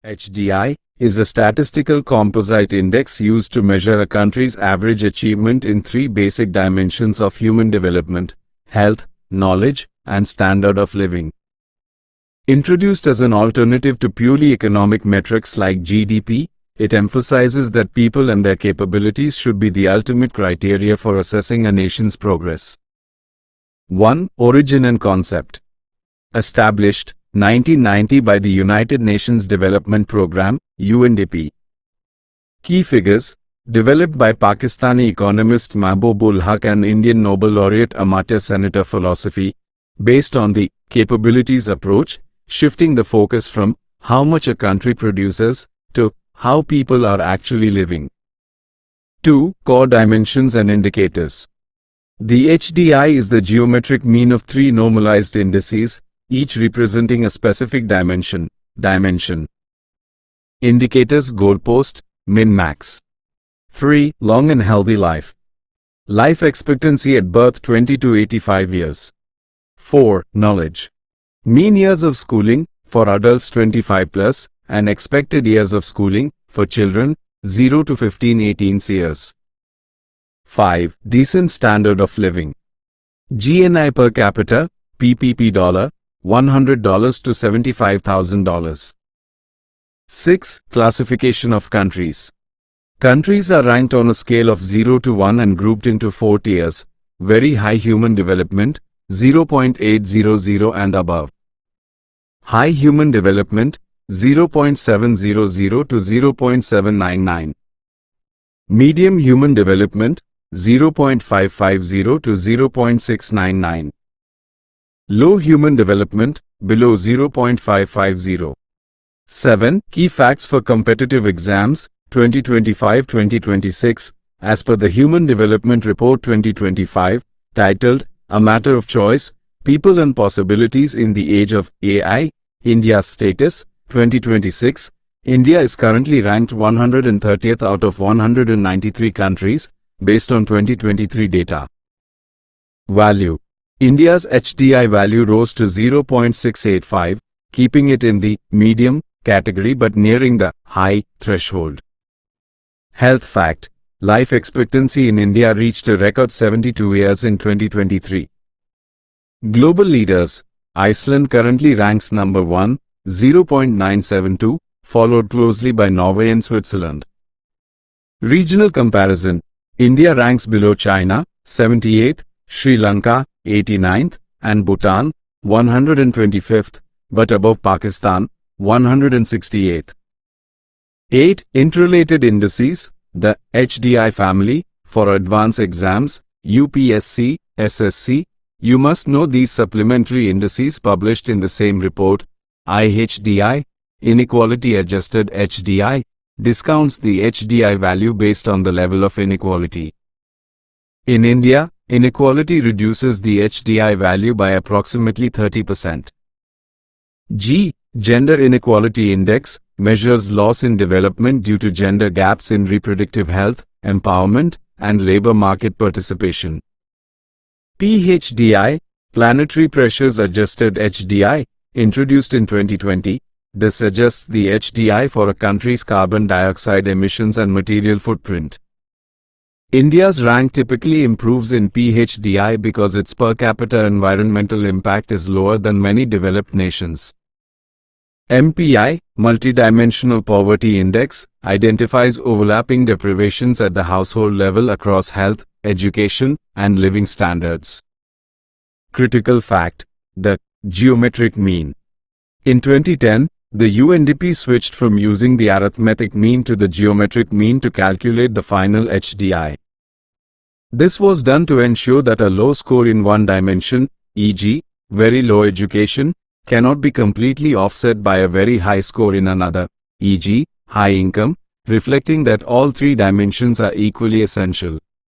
HDI is a statistical composite index used to measure a country's average achievement in three basic dimensions of human development: health, knowledge, and standard of living. Introduced as an alternative to purely economic metrics like GDP, it emphasizes that people and their capabilities should be the ultimate criteria for assessing a nation's progress. 1. Origin and concept. Established 1990 by the United Nations Development Programme, UNDP. Key figures, developed by Pakistani economist Mahbub-ul Haq and Indian Nobel laureate Amartya Sen for philosophy, based on the capabilities approach, shifting the focus from how much a country produces to how people are actually living. 2. Core dimensions and indicators. The HDI is the geometric mean of three normalized indices, each representing a specific dimension. Indicators: goalpost, min-max. 3. Long and healthy life. Life expectancy at birth 20 to 85 years. 4. Knowledge. Mean years of schooling, for adults 25 plus, and expected years of schooling, for children, 0 to 18 years. 5. Decent standard of living. GNI per capita, PPP $100 to $75,000. 6. Classification of countries. Countries are ranked on a scale of 0 to 1 and grouped into 4 tiers: very high human development, 0.800 and above; high human development, 0.700 to 0.799; medium human development, 0.550 to 0.699; low human development, below 0.550. 7. Key facts for competitive exams, 2025-2026, as per the Human Development Report 2025, titled, A Matter of Choice, People and Possibilities in the Age of AI, India's Status, 2026, India is currently ranked 130th out of 193 countries, based on 2023 data. Value. India's HDI value rose to 0.685, keeping it in the medium category but nearing the high threshold. Health fact. Life expectancy in India reached a record 72 years in 2023. Global leaders. Iceland currently ranks number 1, 0.972, followed closely by Norway and Switzerland. Regional comparison. India ranks below China, 78th, Sri Lanka, 89th, and Bhutan, 125th, but above Pakistan, 168th. 8. Interrelated indices. The HDI family, for advanced exams, UPSC, SSC. You must know these supplementary indices published in the same report. IHDI, Inequality Adjusted HDI, discounts the HDI value based on the level of inequality. In India, inequality reduces the HDI value by approximately 30%. G. Gender Inequality Index, measures loss in development due to gender gaps in reproductive health, empowerment, and labor market participation. PHDI, Planetary Pressures Adjusted HDI, introduced in 2020. This adjusts the HDI for a country's carbon dioxide emissions and material footprint. India's rank typically improves in PHDI because its per capita environmental impact is lower than many developed nations. MPI, Multidimensional Poverty Index, identifies overlapping deprivations at the household level across health, education, and living standards. Critical fact. The geometric mean. In 2010, the UNDP switched from using the arithmetic mean to the geometric mean to calculate the final HDI. This was done to ensure that a low score in one dimension, e.g., very low education, cannot be completely offset by a very high score in another, e.g., high income, reflecting that all three dimensions are equally essential.